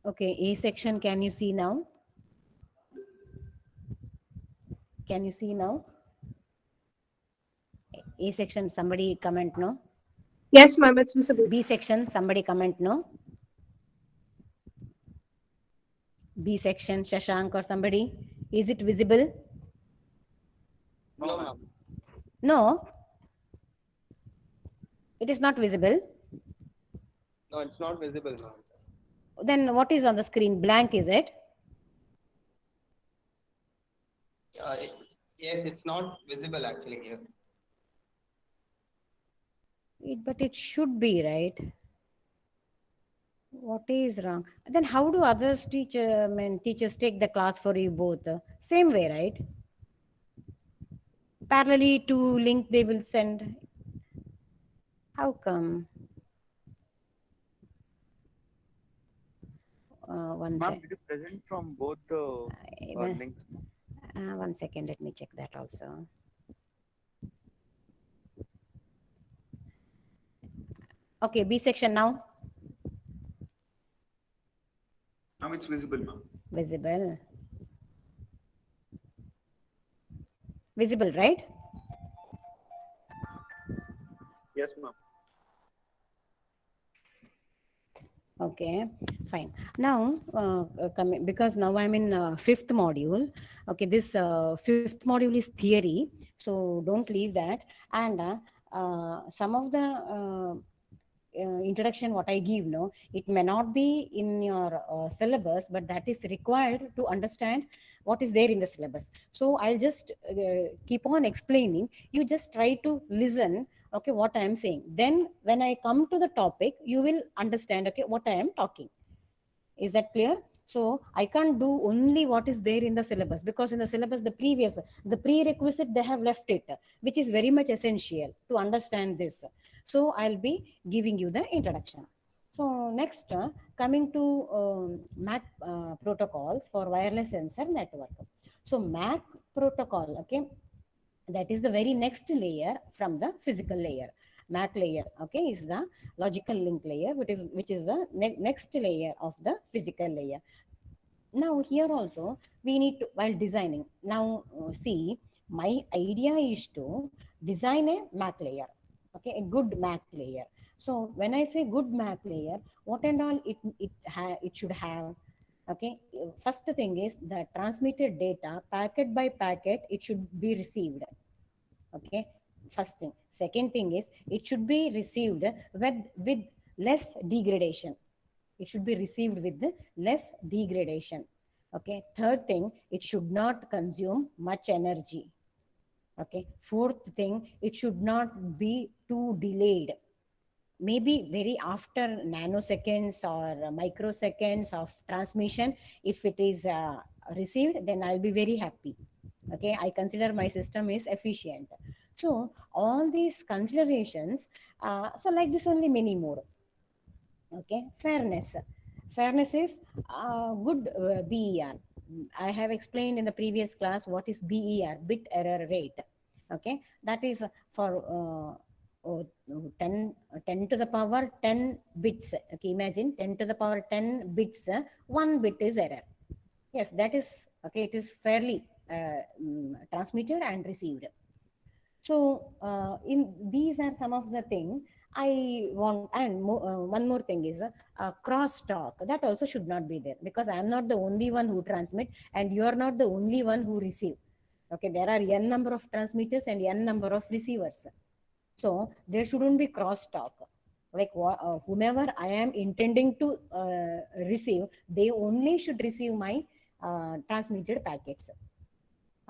Okay, A section, can you see now? Can you see now? A section, somebody comment no. Yes, ma'am, it's visible. B section, somebody comment no. B section, Shashank or somebody. Is it visible? No, ma'am. No, it is not visible. No, it's not visible, ma'am. Then what is on the screen? Blank, is it? Uh, yes, it's not visible actually here. But it should be, right? What is wrong? Then how do others teachers take the class for you both? Same way, right? Parallelly to link they will send. How come? One Ma'am, sec. did you present from both the links? One second. Let me check that also. Okay, B section now. Ma'am, it's visible, ma'am. Visible. Visible, right? Yes, ma'am. Okay, fine. Now, because now I'm in fifth module. Okay, this fifth module is theory, so don't leave that. And some of the introduction what I give, no, it may not be in your syllabus, but that is required to understand what is there in the syllabus. So I'll just keep on explaining. You just try to listen, okay, what I am saying. Then when I come to the topic, you will understand, okay, what I am talking. Is that clear? So I can't do only what is there in the syllabus, because in the syllabus, the prerequisite, they have left it, which is very much essential to understand this. So I'll be giving you the introduction. So next, coming to MAC protocols for wireless sensor network. So MAC protocol, okay, that is the very next layer from the physical layer. MAC layer, okay, is the logical link layer, which is the next layer of the physical layer. Now here also we need to, while designing, now see, my idea is to design a MAC layer, okay, a good MAC layer. So when I say good MAC layer, what and all it should have, okay. First thing is the transmitted data, packet by packet, it should be received, okay. First thing. Second thing is it should be received with less degradation. It should be received with less degradation, okay. Third thing, it should not consume much energy, okay. Fourth thing, it should not be too delayed, maybe very after nanoseconds or microseconds of transmission. If it is received, then I'll be very happy, okay. I consider my system is efficient. So all these considerations, so like this only, many more, okay. Fairness is good BER. I have explained in the previous class what is BER, bit error rate, okay. That is for 10 to the power 10 bits, okay. Imagine 10 to the power 10 bits, one bit is error. Yes, that is okay. It is fairly transmitted and received. So in these are some of the thing I want. And one more thing is cross talk, that also should not be there, because I am not the only one who transmit and you are not the only one who receive, okay. There are n number of transmitters and n number of receivers. So there shouldn't be cross talk. Like whomever I am intending to receive, they only should receive my transmitted packets.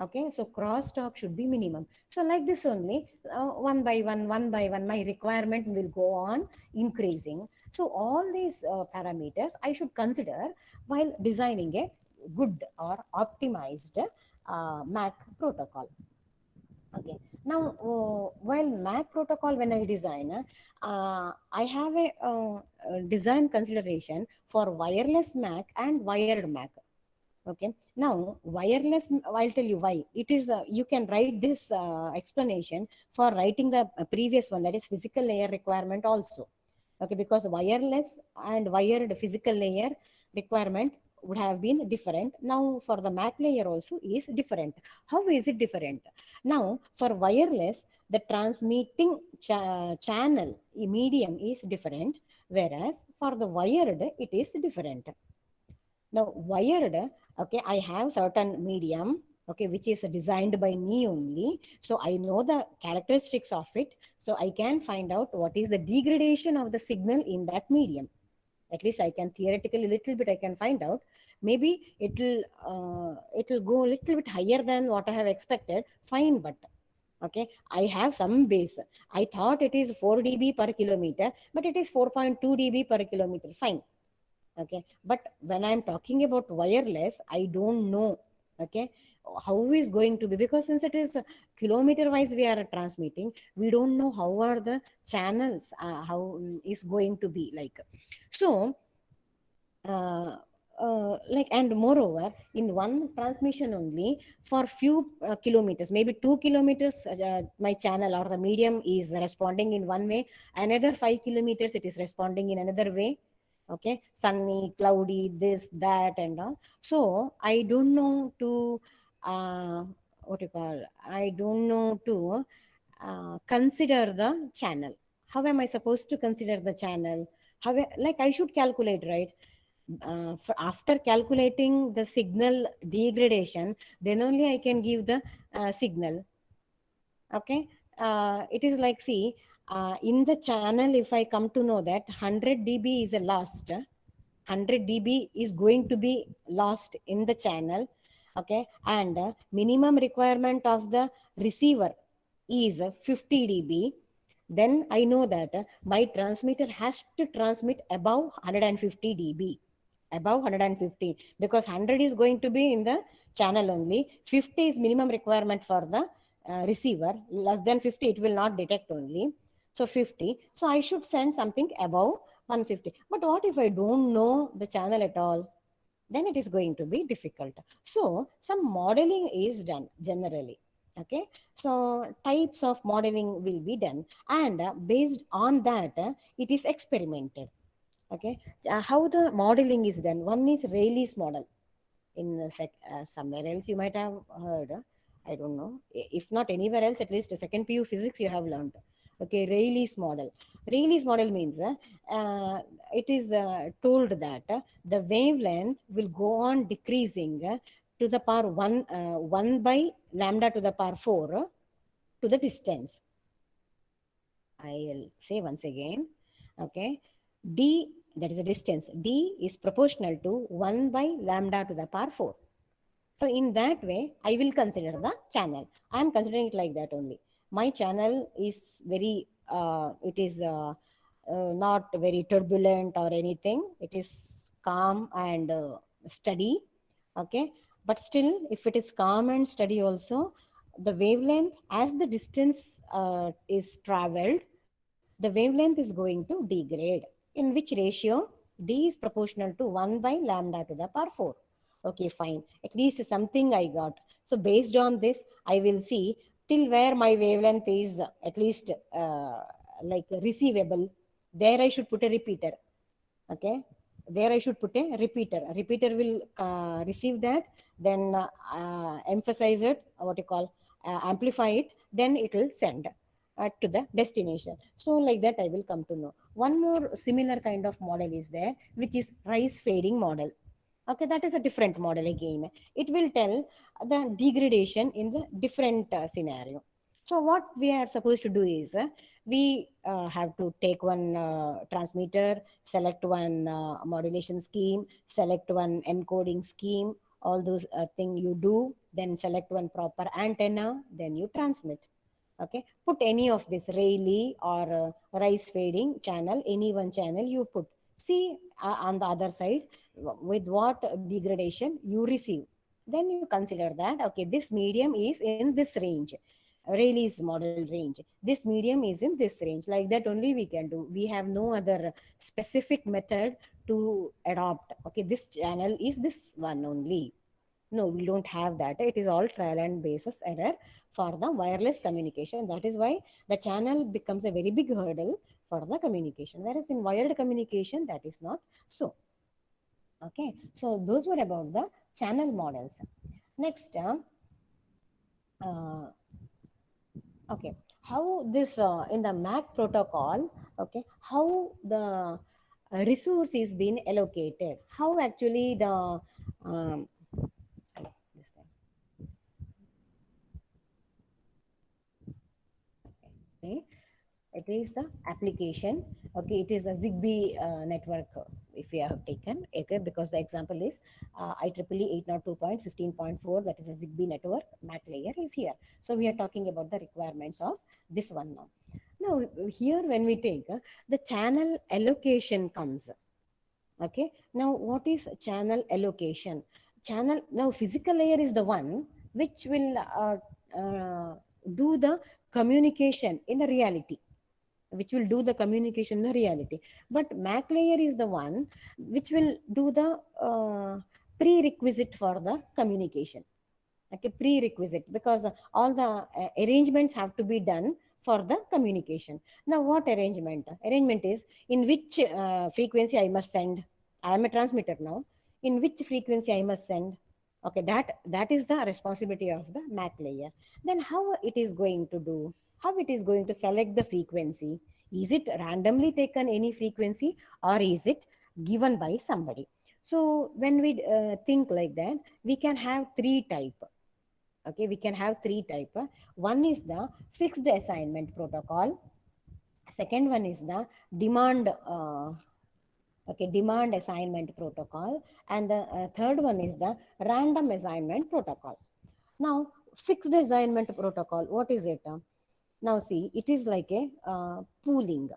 Okay, so crosstalk should be minimum. So like this only, one by one, my requirement will go on increasing. So all these parameters I should consider while designing a good or optimized MAC protocol. Okay. Now, while MAC protocol, when I design, I have a design consideration for wireless MAC and wired MAC. Okay. Now, wireless, I'll tell you why. It is, you can write this explanation for writing the previous one, that is physical layer requirement also. Okay. Because wireless and wired physical layer, requirement would have been different. Now for the MAC layer also is different. How is it different? Now for wireless, the transmitting channel medium is different, whereas for the wired it is different. Now wired, okay, I have certain medium, okay, which is designed by me only. So I know the characteristics of it. So I can find out what is the degradation of the signal in that medium. At least I can theoretically little bit I can find out. Maybe it'll go a little bit higher than what I have expected. Fine, but okay, I have some base. I thought it is 4 dB per kilometer, but it is 4.2 dB per kilometer. Fine. Okay, but when I'm talking about wireless, I don't know, okay, how is going to be, because since it is kilometer wise we are transmitting, we don't know how are the channels, how is going to be like. So like, and moreover, in one transmission only for few kilometers, maybe 2 kilometers, my channel or the medium is responding in one way, another 5 kilometers it is responding in another way. Okay, sunny, cloudy, this, that, and all. So I don't know to what you call, I don't know to consider the channel. How am I supposed to consider the channel? How, like, I should calculate, right? After calculating the signal degradation, then only I can give the signal. Okay, it is like, see, in the channel, if I come to know that 100 dB is a lost, 100 dB is going to be lost in the channel. Okay, and minimum requirement of the receiver is 50 dB. Then I know that my transmitter has to transmit above 150 dB, above 150, because 100 is going to be in the channel only. 50 is minimum requirement for the receiver. Less than 50 it will not detect only. So 50, so I should send something above 150. But what if I don't know the channel at all? Then it is going to be difficult. So some modeling is done generally. Okay, so types of modeling will be done, and based on that it is experimented. Okay, how the modeling is done? One is Rayleigh's model. In somewhere else you might have heard. I don't know. If not anywhere else, at least a second PU physics you have learned. Okay, Rayleigh's model. Rayleigh's model means it is told that the wavelength will go on decreasing to the power 1 by lambda to the power 4 to the distance. I'll say once again. Okay, d, that is the distance, d is proportional to 1 by lambda to the power 4. So in that way, I will consider the channel. I am considering it like that only. My channel is very, it is not very turbulent or anything. It is calm and steady. Okay, but still, if it is calm and steady also, the wavelength, as the distance is traveled, the wavelength is going to degrade. In which ratio? D is proportional to 1 by lambda to the power 4. Okay, fine. At least something I got. So based on this, I will see till where my wavelength is at least like receivable. There I should put a repeater. Okay, there I should put a repeater. A repeater will receive that, then emphasize it, what you call, amplify it, then it will send to the destination. So like that I will come to know. One more similar kind of model is there, which is rise fading model. Okay, that is a different model again. It will tell the degradation in the different scenario. So what we are supposed to do is we have to take one transmitter, select one modulation scheme, select one encoding scheme, all those things you do, then select one proper antenna, then you transmit. Okay, put any of this Rayleigh or rise fading channel, any one channel you put. See on the other side with what degradation you receive. Then you consider that, okay, this medium is in this range. Rayleigh's model range. This medium is in this range. Like that only we can do. We have no other specific method to adopt. Okay, this channel is this one only. No, we don't have that. It is all trial and basis error for the wireless communication. That is why the channel becomes a very big hurdle for the communication. Whereas in wired communication, that is not so. Okay, so those were about the channel models. Next, uh, okay, how this in the MAC protocol, okay, how the resource is being allocated, how actually the this thing. Okay, it is the application. Okay, it is a Zigbee network if we have taken, okay, because the example is IEEE 802.15.4, that is a Zigbee network. MAC layer is here, so we are talking about the requirements of this one now. Now here when we take the channel allocation comes. Okay, now what is channel allocation? Channel, now physical layer is the one which will do the communication in the reality, which will do the communication in the reality. But MAC layer is the one which will do the prerequisite for the communication. Okay, prerequisite, because all the arrangements have to be done for the communication. Now what arrangement? Arrangement is in which frequency I must send. I am a transmitter now. In which frequency I must send. Okay, that is the responsibility of the MAC layer. Then how it is going to do? How it is going to select the frequency? Is it randomly taken any frequency, or is it given by somebody? So when we think like that, we can have three type. Okay, we can have three type. One is the fixed assignment protocol. Second one is the demand demand assignment protocol, and the third one is the random assignment protocol. Now fixed assignment protocol, what is it? Now see, it is like a pooling.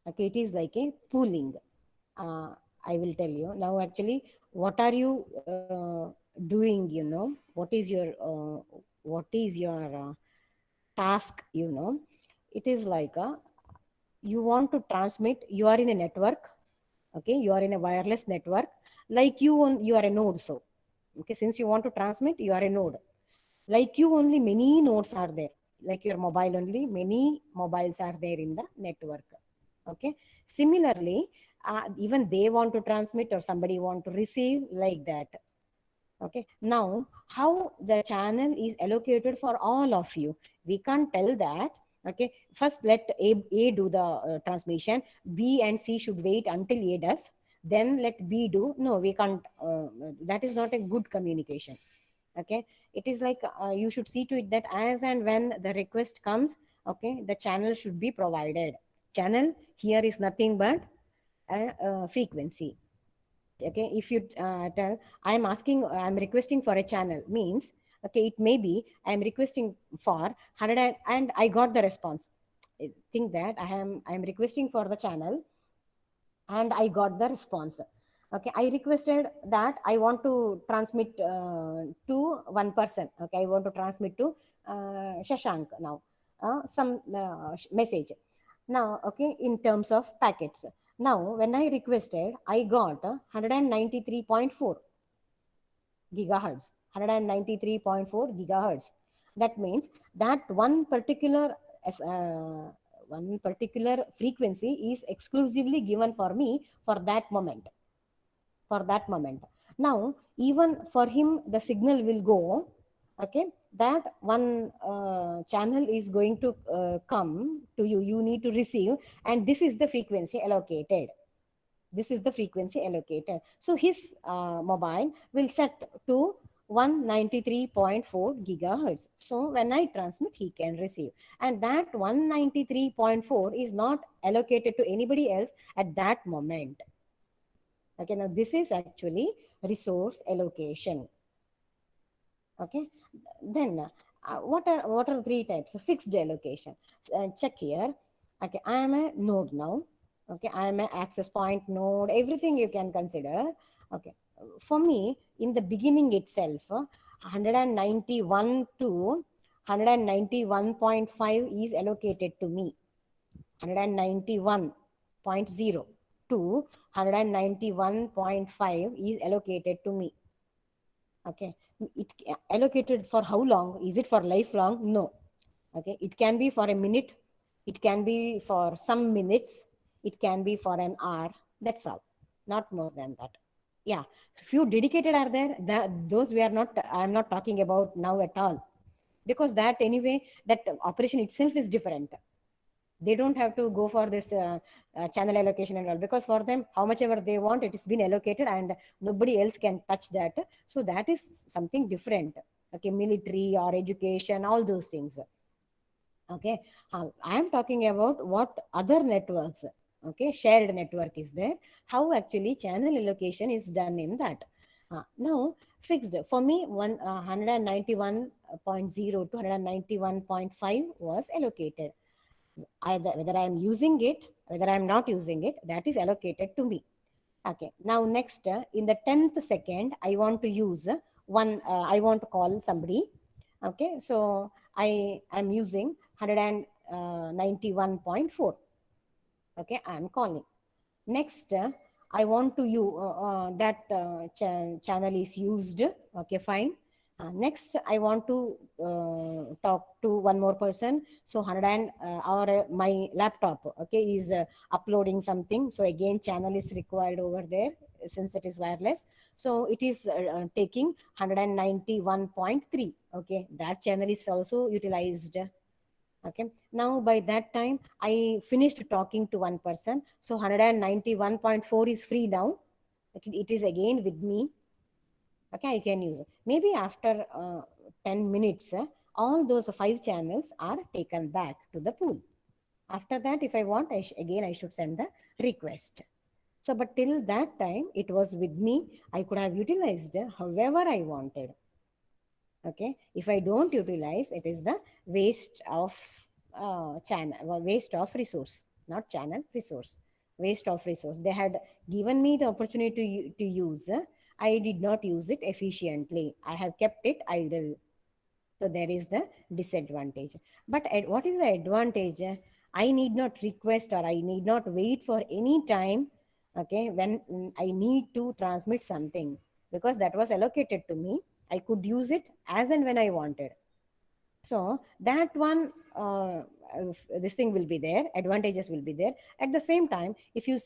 Okay, it is like a pooling. I will tell you now actually what are you doing, you know, what is your task, you know. It is like a, you want to transmit, you are in a network. Okay, you are in a wireless network, like you are a node. So okay, since you want to transmit, you are a node. Like you, only many nodes are there. Like your mobile, only many mobiles are there in the network. Okay, similarly, even they want to transmit or somebody want to receive, like that. Okay, now how the channel is allocated for all of you, we can't tell that. Okay, first let A do the transmission, B and C should wait until A does, then let B do. No, we can't. That is not a good communication. Okay, it is like you should see to it that as and when the request comes, okay, the channel should be provided. Channel here is nothing but a frequency. Okay, if you tell I'm asking, I'm requesting for a channel, means okay, it may be I'm requesting for 100 and I got the response. Think that I'm requesting for the channel and I got the response. Okay, I requested that I want to transmit to one person. Okay, I want to transmit to Shashank now some message. Now, okay, in terms of packets. Now, when I requested, I got 193.4 gigahertz, 193.4 gigahertz. That means that one particular frequency is exclusively given for me for that moment. For that moment. Now, even for him, the signal will go. Okay, that one channel is going to come to you. You need to receive, and this is the frequency allocated. This is the frequency allocated. So his mobile will set to 193.4 gigahertz. So when I transmit, he can receive. And that 193.4 is not allocated to anybody else at that moment. Okay, now this is actually resource allocation. Okay, then what are three types of fixed allocation? Check here. Okay, I am a node now. Okay, I am an access point node, everything you can consider. Okay, for me, in the beginning itself, 191 to 191.5 is allocated to me. 191.0 to 191.5 is allocated to me. Okay, it allocated for how long? Is it for lifelong? No. Okay, it can be for a minute, it can be for some minutes, it can be for an hour. That's all, not more than that. Yeah, few dedicated are there. Those we are not, I'm not talking about now at all. Because that anyway, that operation itself is different. They don't have to go for this channel allocation and all, because for them, how much ever they want, it has been allocated and nobody else can touch that. So that is something different. Okay, military or education, all those things. Okay, I am talking about what other networks, okay, shared network is there, how actually channel allocation is done in that. Now fixed for me, 191.0 to 191.5 was allocated. Either whether I am using it, whether I am not using it, that is allocated to me. Okay, now next, in the 10th second, I want to use I want to call somebody. Okay, so I am using 191.4. Okay, I am calling. Next, I want to use that channel is used. Okay, fine. Next, I want to talk to one more person. So 100 or my laptop, okay, is uploading something. So again, channel is required over there since it is wireless. So it is taking 191.3. Okay, that channel is also utilized. Okay, now by that time I finished talking to one person, so 191.4 is free now. Okay, it is again with me. Okay, I can use it. Maybe after 10 minutes, all those 5 channels are taken back to the pool. After that, if I want, again I should send the request. So but till that time it was with me, I could have utilized however I wanted. Okay, if I don't utilize, it is the waste of channel, waste of resource, not channel, resource, waste of resource. They had given me the opportunity to use, I did not use it efficiently, I have kept it idle. So there is the disadvantage. But what is the advantage? I need not request or I need not wait for any time, okay, when I need to transmit something, because that was allocated to me. I could use it as and when I wanted. So that one, this thing will be there, advantages will be there. At the same time, if you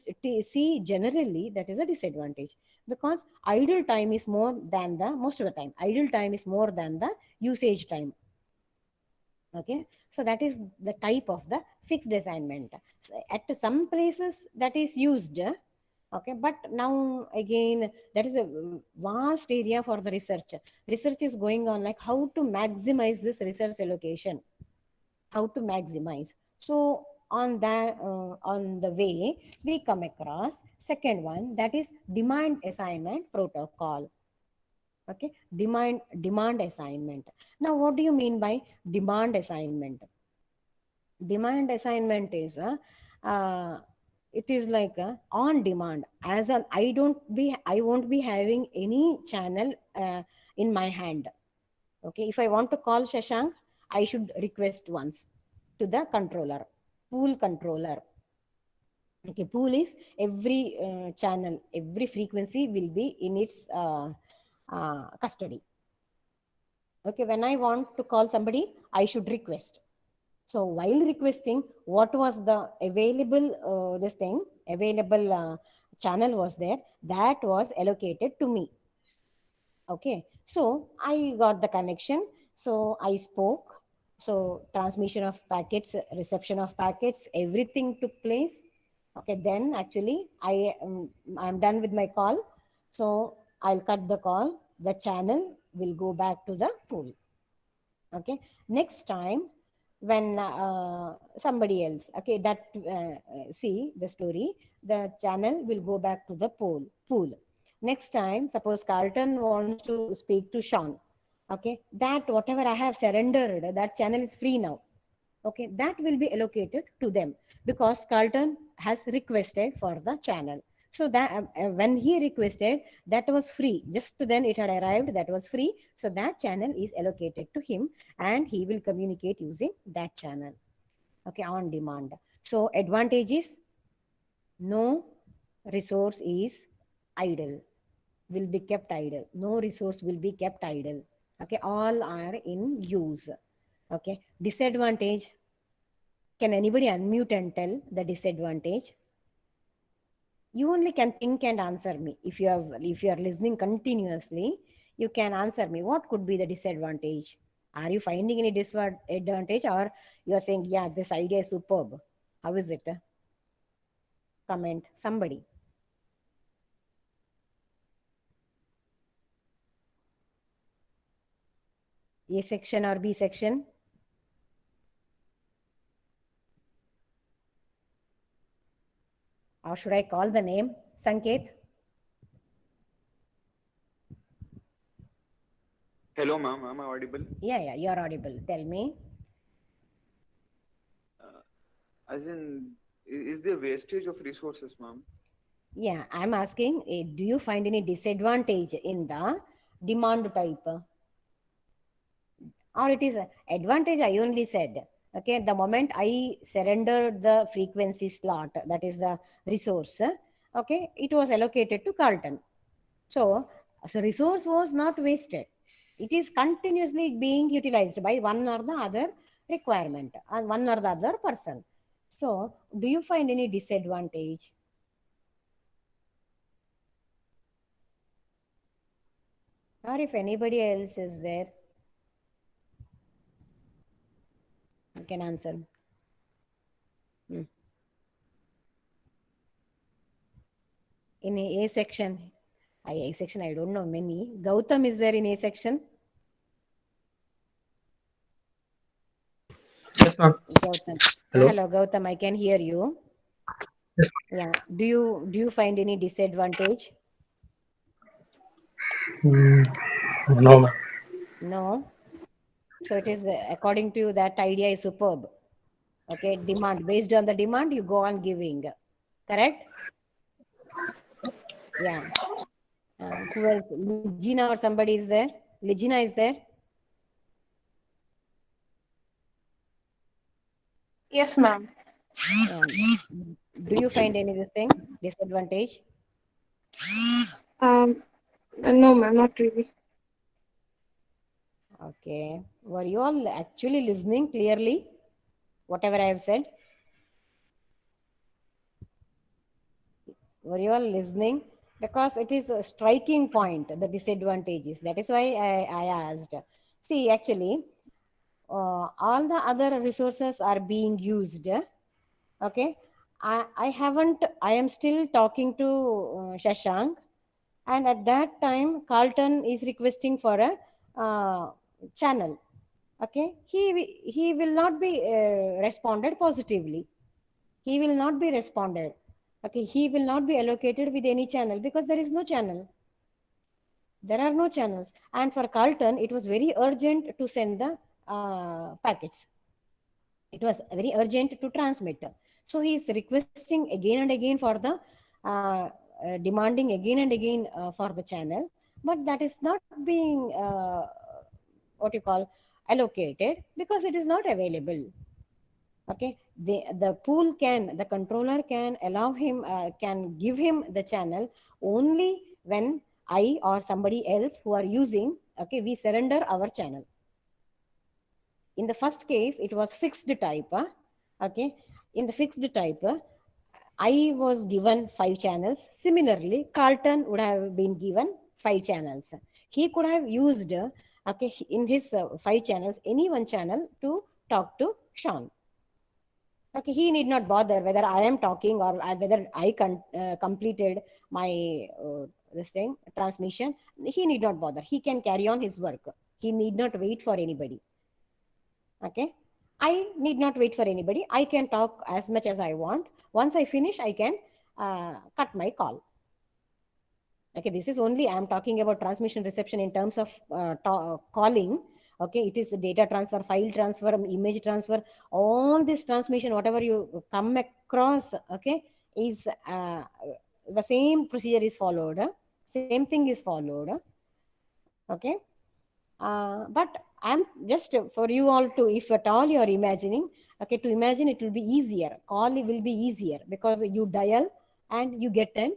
see generally, that is a disadvantage, because idle time is more than the, most of the time, idle time is more than the usage time. Okay, so that is the type of the fixed assignment. So at some places that is used. Okay, but now again, that is a vast area for the research. Research is going on, like how to maximize this research allocation, how to maximize. So on the way, we come across second one, that is demand assignment protocol. Okay, demand assignment. Now what do you mean by demand assignment? Demand assignment is it is like on demand. As an, I won't be having any channel in my hand. Okay, if I want to call Shashank, I should request once to the controller, pool controller. Okay, pool is every channel, every frequency will be in its custody. Okay, when I want to call somebody, I should request. So while requesting, what was the available, available channel was there, that was allocated to me. Okay, so I got the connection. So I spoke. So transmission of packets, reception of packets, everything took place. Okay, then actually I'm done with my call. So I'll cut the call. The channel will go back to the pool. Okay, next time when somebody else, okay, that see the story, the channel will go back to the pool. Next time, suppose Carlton wants to speak to Sean. Okay, that whatever I have surrendered, that channel is free now. Okay, that will be allocated to them, because Carlton has requested for the channel. So that when he requested, that was free. Just then it had arrived, that was free. So that channel is allocated to him and he will communicate using that channel. Okay, on demand. So advantage is no resource is idle, will be kept idle. No resource will be kept idle. Okay, all are in use. Okay, disadvantage. Can anybody unmute and tell the disadvantage? You only can think and answer me. If you are listening continuously, you can answer me. What could be the disadvantage? Are you finding any disadvantage, or you are saying, yeah, this idea is superb? How is it? Comment somebody. A section or B section? Or should I call the name? Sanket? Hello, ma'am. Am I audible? Yeah, you're audible. Tell me. As in, is there wastage of resources, ma'am? Yeah, I'm asking, do you find any disadvantage in the demand type? Or it is advantage, I only said. Okay, the moment I surrendered the frequency slot, that is the resource, okay, it was allocated to Carlton. So resource was not wasted. It is continuously being utilized by one or the other requirement and one or the other person. So do you find any disadvantage? Or if anybody else is there, you can answer. In A section, A section, I don't know many. Gautam is there in A section? Yes, ma'am. Gautam. Hello. Hello, Gautam, I can hear you. Yes, Yeah. Do you find any disadvantage? no, ma'am. No. So it is according to you that idea is superb. Okay, demand, based on the demand, you go on giving. Correct? Yeah. Who else? Ligina or somebody is there? Ligina is there? Yes, ma'am. Do you find any this thing disadvantage? No, ma'am, not really. Okay. Were you all actually listening clearly? Whatever I have said? Were you all listening? Because it is a striking point, the disadvantages. That is why I asked. See, actually, all the other resources are being used. Okay. I am still talking to Shashank. And at that time, Carlton is requesting for a channel. Okay. He will not be responded positively. He will not be responded. Okay, he will not be allocated with any channel because there is no channel. There are no channels. And for Carlton, it was very urgent to send the packets. It was very urgent to transmit. So he is requesting again and again for the demanding again and again for the channel, but that is not being what you call allocated because it is not available. Okay, the controller can allow him, can give him the channel only when I or somebody else who are using, okay, we surrender our channel. In the first case, it was fixed type. Okay, in the fixed type, I was given 5 channels. Similarly, Carlton would have been given 5 channels. He could have used, okay, in his 5 channels, any one channel to talk to Sean. Okay, he need not bother whether I am talking or whether I completed my this thing transmission. He need not bother. He can carry on his work. He need not wait for anybody. Okay, I need not wait for anybody. I can talk as much as I want. Once I finish, I can cut my call. Okay, this is only, I am talking about transmission reception in terms of calling. Okay, it is data transfer, file transfer, image transfer, all this transmission, whatever you come across, okay, is the same procedure is followed. Same thing is followed. Okay. But I'm just for you all to, if at all you are imagining, okay, to imagine it will be easier. Call will be easier because you dial and you get an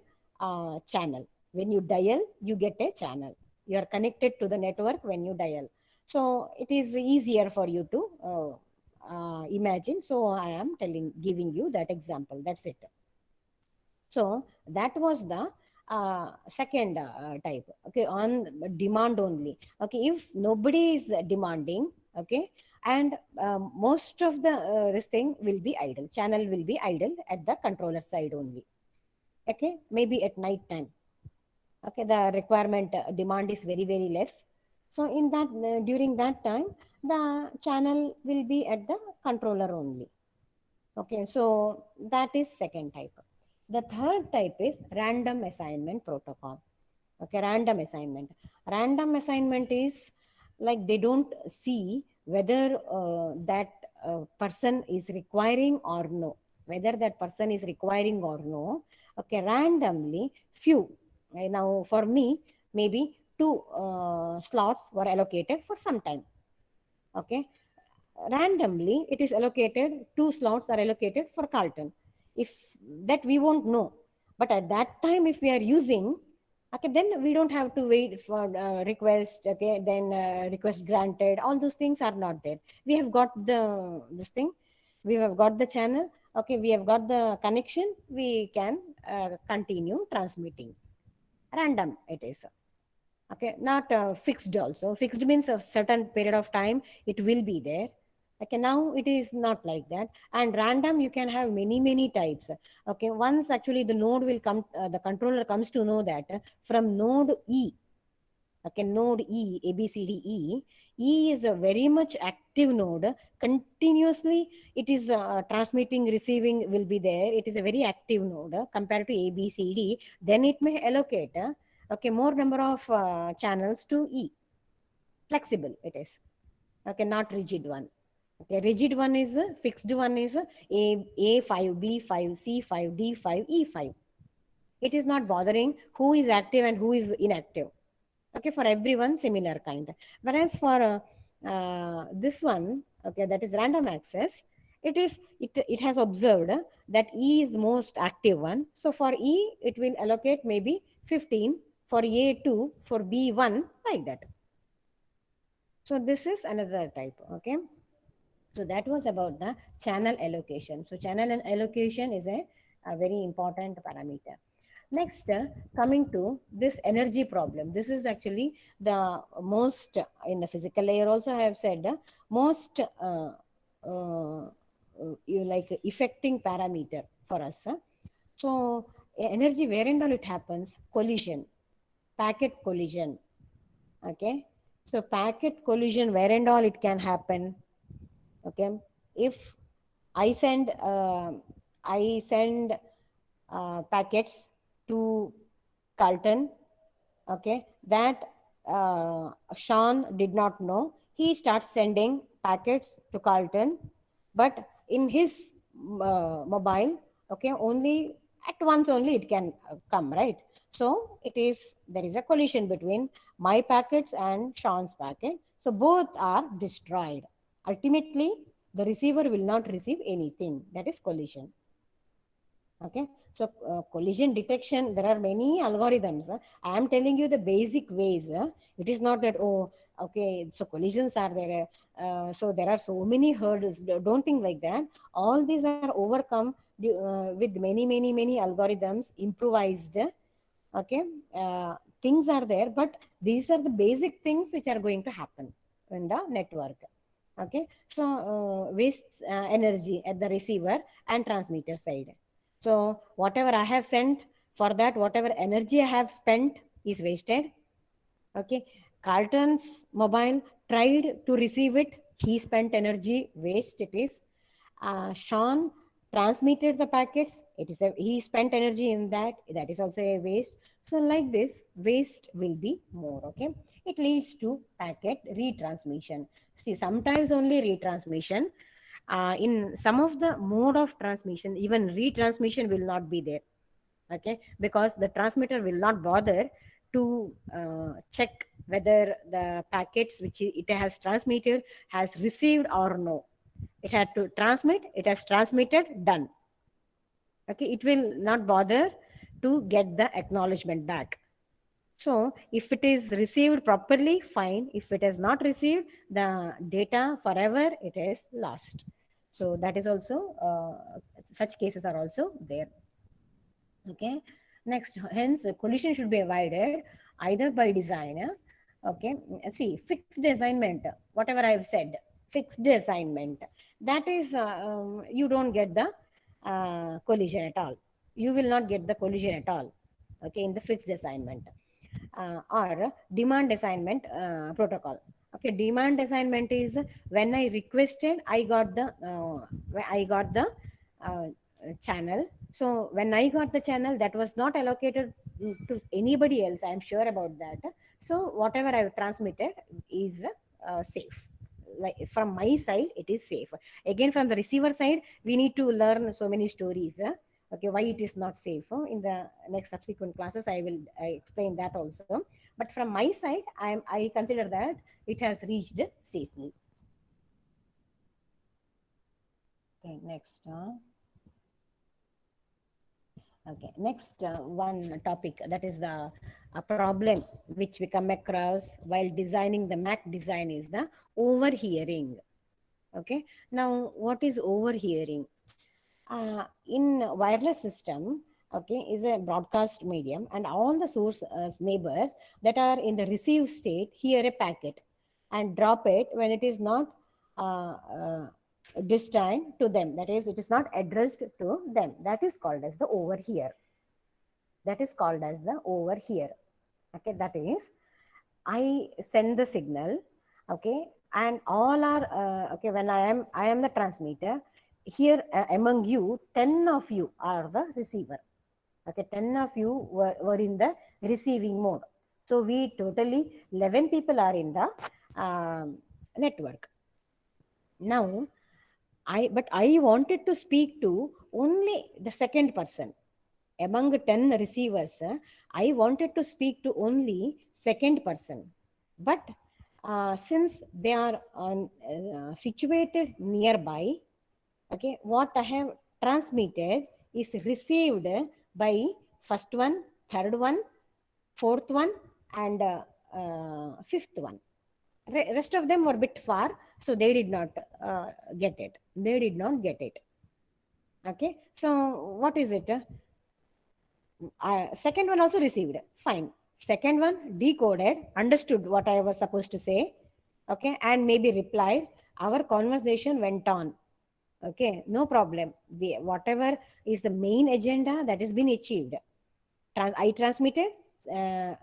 channel. When you dial, you get a channel. You are connected to the network when you dial. So it is easier for you to imagine. So I am giving you that example. That's it. So that was the second type. Okay, on demand only. Okay, if nobody is demanding, okay, and most of the this thing will be idle. Channel will be idle at the controller side only. Okay, maybe at night time. Okay, the requirement demand is very less. So in that during that time, the channel will be at the controller only. Okay, so that is second type. The third type is random assignment protocol. Okay, random assignment. Random assignment is like they don't see whether that person is requiring or no. Whether that person is requiring or no. Okay, randomly few. Now for me, maybe two slots were allocated for some time. Okay, randomly it is allocated, two slots are allocated for Carlton. If that we won't know, but at that time if we are using, okay, then we don't have to wait for request. Okay, then request granted, all those things are not there. We have got the this thing, we have got the channel. Okay, we have got the connection, we can continue transmitting. Random it is. Okay, not fixed. Also fixed means a certain period of time it will be there. Okay, now it is not like that. And random you can have many types. Okay, once actually the node will come, the controller comes to know that from node E. Okay, node E, A B C D E. E is a very much active node. Continuously it is transmitting, receiving will be there. It is a very active node compared to A B C D. Then it may allocate okay, more number of channels to E. Flexible it is. Okay, not rigid one. Okay, rigid one is fixed one is A5, B5, C5, D5, E5. It is not bothering who is active and who is inactive. Okay, for everyone similar kind. Whereas for this one, okay, that is random access, it has observed that E is most active one. So for E, it will allocate maybe 15, for A2, for B1, like that. So this is another type. Okay, so that was about the channel allocation. So channel allocation is a very important parameter. Next, coming to this energy problem. This is actually the most, in the physical layer also I have said, most you like affecting parameter for us. So energy, where and all it happens, collision, packet collision. Okay, so packet collision, where and all it can happen. Okay, if I send packets to Carlton, okay, that Sean did not know. He starts sending packets to Carlton, but in his mobile, okay, only at once only it can come, right? So it is, there is a collision between my packets and Sean's packet. So both are destroyed. Ultimately, the receiver will not receive anything. That is collision. Okay, so collision detection, there are many algorithms. I am telling you the basic ways. It is not that, oh, okay, so collisions are there, so there are so many hurdles. Don't think like that. All these are overcome with many algorithms, improvised. Okay, things are there, but these are the basic things which are going to happen in the network. Okay, so wastes energy at the receiver and transmitter side. So whatever I have sent, for that whatever energy I have spent is wasted. Okay, Carlton's mobile tried to receive it, he spent energy, waste it is. Sean transmitted the packets, it is he spent energy in that, that is also a waste. So like this, waste will be more. Okay, it leads to packet retransmission. See, sometimes only retransmission. In some of the mode of transmission, even retransmission will not be there. Okay, because the transmitter will not bother to check whether the packets which it has transmitted has received or no. It had to transmit, it has transmitted, done. Okay, it will not bother to get the acknowledgement back. So if it is received properly, fine. If it is not received, the data forever it is lost. So that is also, such cases are also there. Okay. Next, hence collision should be avoided either by design. Okay. See, fixed assignment, whatever I have said, fixed assignment, that is, you don't get the collision at all. You will not get the collision at all. Okay, in the fixed assignment. Or demand assignment protocol. Okay, demand assignment is when I requested, I got the uh, channel. So when I got the channel, that was not allocated to anybody else. I'm sure about that. So whatever I have transmitted is safe. Like from my side, it is safe. Again, from the receiver side, we need to learn so many stories. Okay, why it is not safe. In the next subsequent classes, I explain that also. But from my side, I consider that it has reached safely. Okay, next. Okay, next one topic, that is the a problem which we come across while designing the Mac design is the overhearing. Okay, now what is overhearing? In wireless system, okay, is a broadcast medium, and all the source neighbors that are in the receive state hear a packet and drop it when it is not destined to them. That is, it is not addressed to them. That is called as the overhear. That is called as the overhear. Okay, that is, I send the signal, okay, and all are okay. When I am the transmitter. Here among you, 10 of you are the receiver. Okay, 10 of you were in the receiving mode. So we totally 11 people are in the network. Now, I wanted to speak to only the second person among 10 receivers. I wanted to speak to only second person, but since they are situated nearby, okay, what I have transmitted is received by first one, third one, fourth one, and fifth one. Rest of them were a bit far, so they did not get it. They did not get it. Okay, so what is it? Second one also received. Fine. Second one decoded, understood what I was supposed to say, okay, and maybe replied. Our conversation went on. Okay, no problem. Whatever is the main agenda, that has been achieved. I transmitted,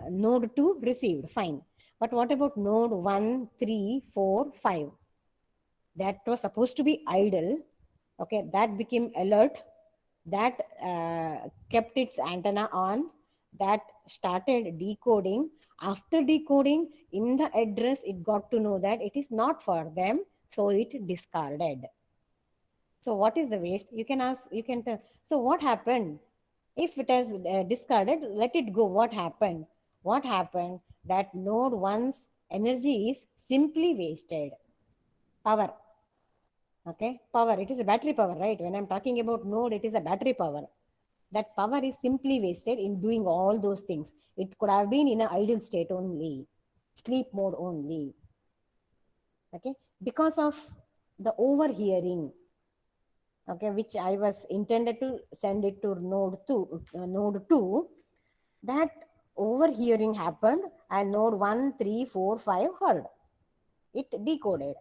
node 2 received, fine. But what about node 1, 3, 4, 5? That was supposed to be idle. Okay, that became alert. That kept its antenna on. That started decoding. After decoding, in the address, it got to know that it is not for them, so it discarded. So what is the waste? You can ask, you can tell. So what happened? If it has discarded, let it go. What happened? What happened? That node 1's energy is simply wasted. Power. Okay, power. It is a battery power, right? When I'm talking about node, it is a battery power. That power is simply wasted in doing all those things. It could have been in an idle state only, sleep mode only. Okay, because of the overhearing, okay, which I was intended to send it to node 2, that overhearing happened and node 1, 3, 4, 5 heard. It decoded.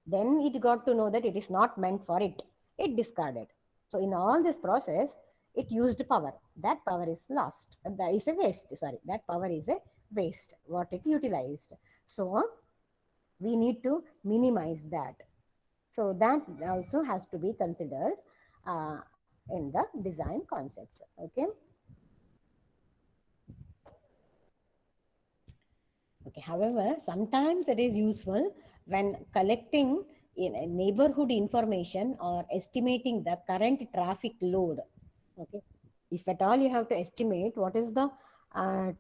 Then it got to know that it is not meant for it. It discarded. So in all this process, it used power. That power is lost. That is a waste. Sorry, that power is a waste, what it utilized. So we need to minimize that. So that also has to be considered in the design concepts. Okay. Okay. However, sometimes it is useful when collecting in neighborhood information or estimating the current traffic load. Okay. If at all you have to estimate what is the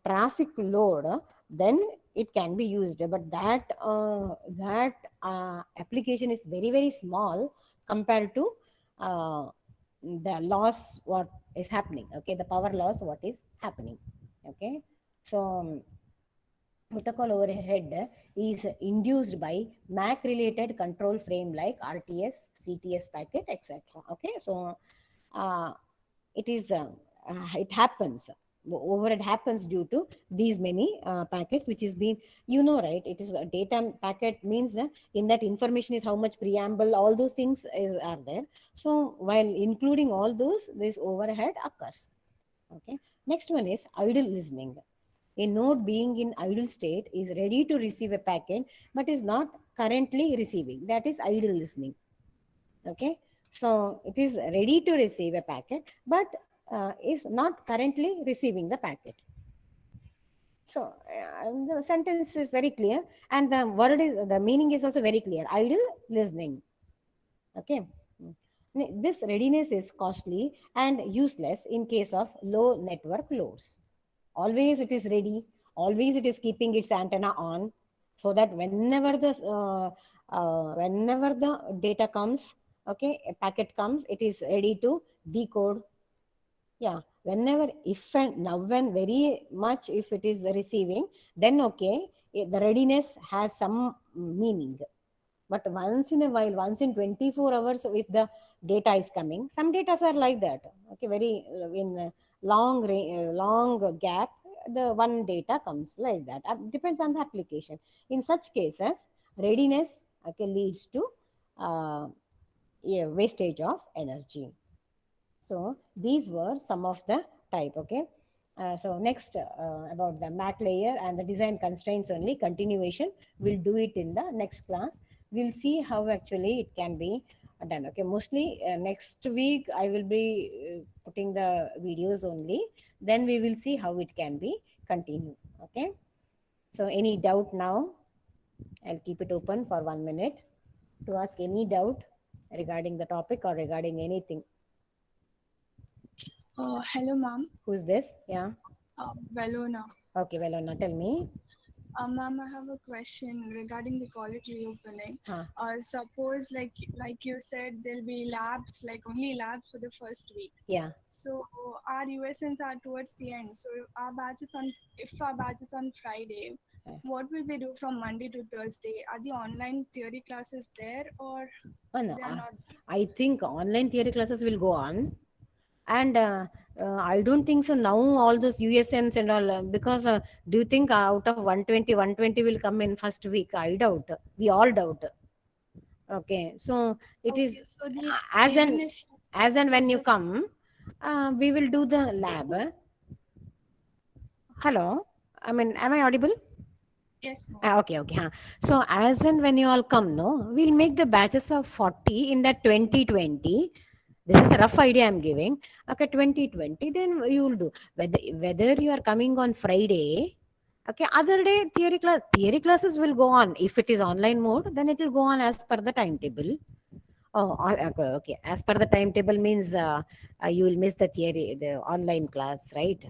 traffic load, then it can be used. But that application is very, very small compared to the loss what is happening. Okay, the power loss what is happening. Okay, so protocol overhead is induced by MAC related control frame like RTS, CTS packet, etc. Okay, so it is it happens. Overhead happens due to these many packets, which is being, right? It is a data packet means in that information is how much preamble, all those things are there. So while including all those, this overhead occurs. Okay. Next one is idle listening. A node being in idle state is ready to receive a packet, but is not currently receiving. That is idle listening. Okay. So it is ready to receive a packet, but is not currently receiving the packet. So the sentence is very clear, and the meaning is also very clear. Idle listening. Okay. This readiness is costly and useless in case of low network loads. Always it is ready. Always it is keeping its antenna on, so that whenever the data comes, okay, a packet comes, it is ready to decode. Yeah, whenever, if and now when very much if it is receiving, then okay, the readiness has some meaning. But once in a while, once in 24 hours, if the data is coming, some data are like that. Okay, very in long gap, the one data comes like that. Depends on the application. In such cases, readiness, okay, leads to wastage of energy. So these were some of the type. Okay. So next about the MAC layer and the design constraints only, continuation. We'll do it in the next class. We'll see how actually it can be done. Okay. Mostly next week I will be putting the videos only. Then we will see how it can be continued. Okay. So any doubt now? I'll keep it open for 1 minute to ask any doubt regarding the topic or regarding anything. Hello, ma'am. Who's this? Yeah. Valona. Okay, well, now tell me. Ma'am, I have a question regarding the college reopening. Huh. Suppose, like you said, there'll be labs, like only labs for the first week. Yeah. So our USNs are towards the end. So if our batch is on Friday, what will we do from Monday to Thursday? Are the online theory classes there, or Oh, no. they are not? I think online theory classes will go on. And I don't think so now all those USNs and all, because do you think out of 120 will come in first week? I doubt. We all doubt. Okay. So it Okay, is so the as and when you come, we will do the lab. Hello. I mean, am I audible? Yes, ma'am. Okay. So as and when you all come, no, we'll make the batches of 40 in that 2020. This is a rough idea I'm giving. Okay, 2020, then you will do. Whether you are coming on Friday, okay, other day theory classes will go on. If it is online mode, then it will go on as per the timetable. Oh, okay. As per the timetable means you will miss the online class, right?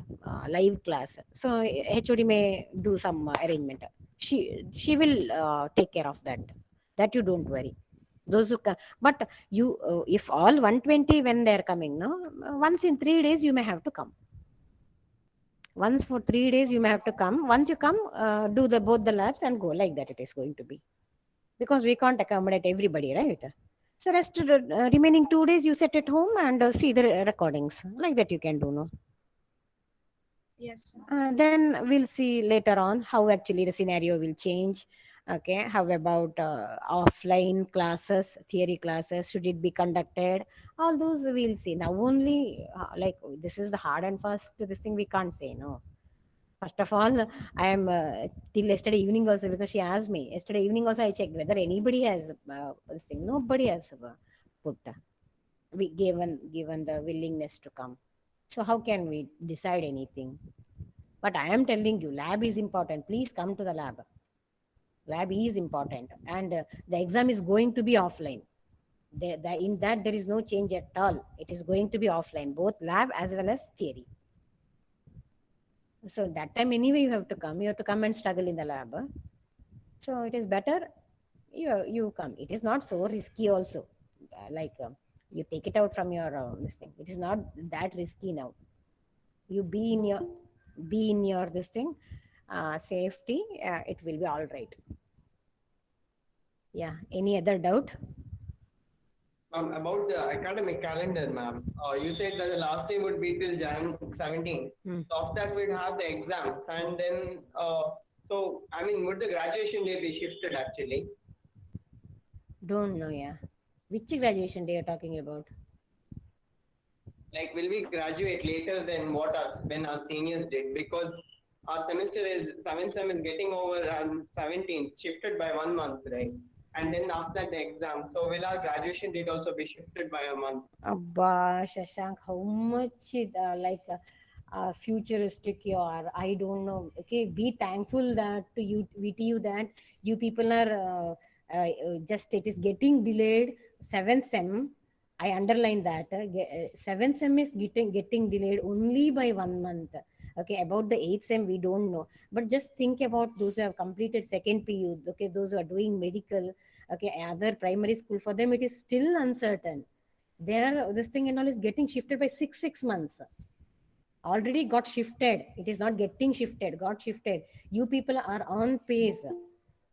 Live class. So HOD may do some arrangement. She will take care of that. That you don't worry. Those who but you if all 120 when they are coming, no, once in 3 days you may have to come. Once for 3 days you may have to come. Once you come, do both the labs and go. Like that it is going to be, because we can't accommodate everybody, right? So rest remaining 2 days you sit at home and see the recordings. Like that you can do, no? Yes, ma'am. Then we'll see later on how actually the scenario will change. Okay, how about offline classes, theory classes? Should it be conducted? All those we'll see. Now only like this is the hard and fast. This thing we can't say no. First of all, I am till yesterday evening also, because she asked me yesterday evening also. I checked whether anybody has this thing. Nobody has put. We given the willingness to come. So how can we decide anything? But I am telling you, lab is important. Please come to the lab. Lab is important, and the exam is going to be offline. In that there is no change at all. It is going to be offline, both lab as well as theory. So that time anyway you have to come. You have to come and struggle in the lab. So it is better you come. It is not so risky also. You take it out from your this thing. It is not that risky now. You be in your this thing, safety. It will be all right. Yeah. Any other doubt? About the academic calendar, ma'am. You said that the last day would be till Jan 17. Hmm. So after that, we'd have the exams, and then so I mean, would the graduation day be shifted actually? Don't know, yeah. Which graduation day you're talking about? Like, will we graduate later than what when our seniors did? Because our semester is 7th sem is getting over on 17th, shifted by 1 month, right? And then after that, the exam. So will our graduation date also be shifted by a month? Abba, Shashank, how much futuristic you are. I don't know. Okay, be thankful that to you, VTU, that you people are just, it is getting delayed. 7th sem, I underline that. 7th sem is getting delayed only by 1 month. Okay, about the 8th sem, we don't know. But just think about those who have completed second PU, okay, those who are doing medical, okay, other primary school, for them it is still uncertain. There, this thing and all is getting shifted by six months. Already got shifted. It is not getting shifted, got shifted. You people are on pace.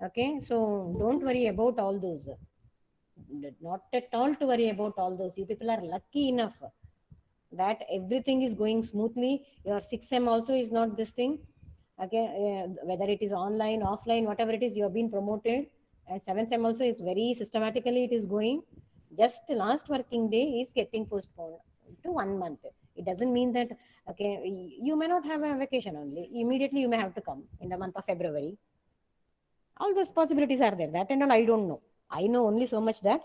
Okay, so don't worry about all those. Not at all to worry about all those. You people are lucky enough that everything is going smoothly. Your 6M also is not this thing. Okay, whether it is online, offline, whatever it is, you have been promoted. And 7th sem also is very systematically it is going. Just last working day is getting postponed to 1 month. It doesn't mean that, okay, you may not have a vacation only. Immediately you may have to come in the month of February. All those possibilities are there. That and all I don't know. I know only so much that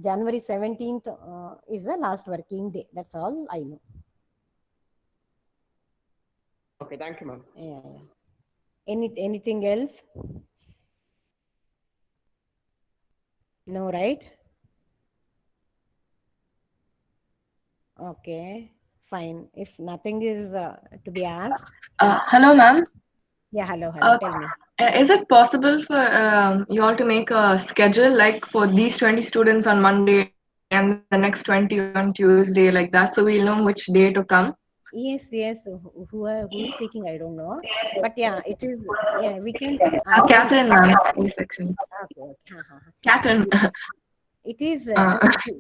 January 17th is the last working day. That's all I know. Okay, thank you, ma'am. Yeah, yeah. Anything else? No, right? Okay, fine. If nothing is to be asked, Hello, ma'am. yeah, hello, Uh, tell me. Is it possible for you all to make a schedule like for these 20 students on Monday and the next 20 on Tuesday, like that, so we'll know which day to come? Yes, who is speaking, I don't know. But yeah, it is, yeah, we can. Catherine, ma'am, A section. Okay, okay. Catherine. It is, Uh,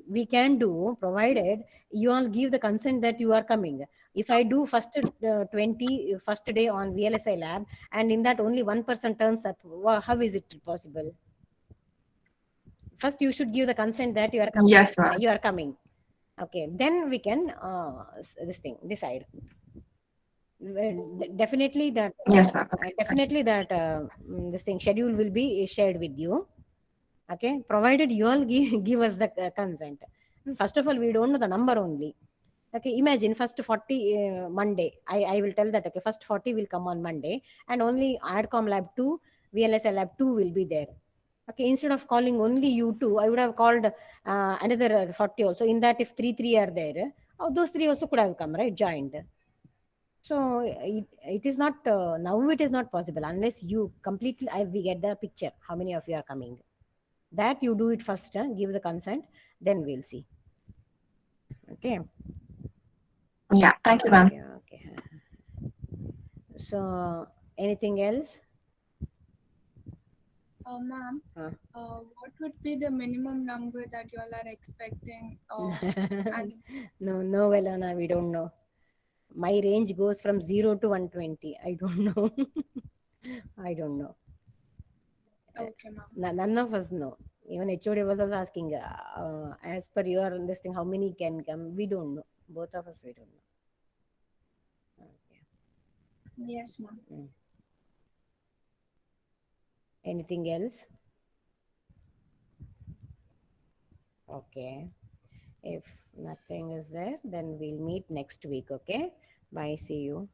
we can do, provided you all give the consent that you are coming. If I do first 20, first day on VLSI lab, and in that only one person turns up, how is it possible? First, you should give the consent that you are coming. Yes, ma'am. You are coming. Okay, then we can decide. Definitely that. Yes, ma'am. Okay. Definitely that this thing schedule will be shared with you. Okay, provided you all give us the consent. First of all, we don't know the number only. Okay, imagine first 40 Monday. I will tell that, okay, first 40 will come on Monday, and only ADCOM lab 2, VLSI lab 2 will be there. Okay, instead of calling only you two, I would have called another 40 also. In that, if 3 are there, those 3 also could have come, right, joined. So it is not, now it is not possible unless you completely, we get the picture, how many of you are coming. That you do it first, give the consent, then we'll see. Okay. Yeah, thank you, ma'am. Okay. So anything else? Ma'am, Huh? what would be the minimum number that you all are expecting? And No, Elena, we don't know. My range goes from 0 to 120. I don't know. I don't know. okay, ma'am. None of us know. Even HOD was also asking, as per your this thing, how many can come? We don't know. Both of us, we don't know. Okay. Yes, ma'am. Anything else? Okay. If nothing is there, then we'll meet next week. Okay. Bye. See you.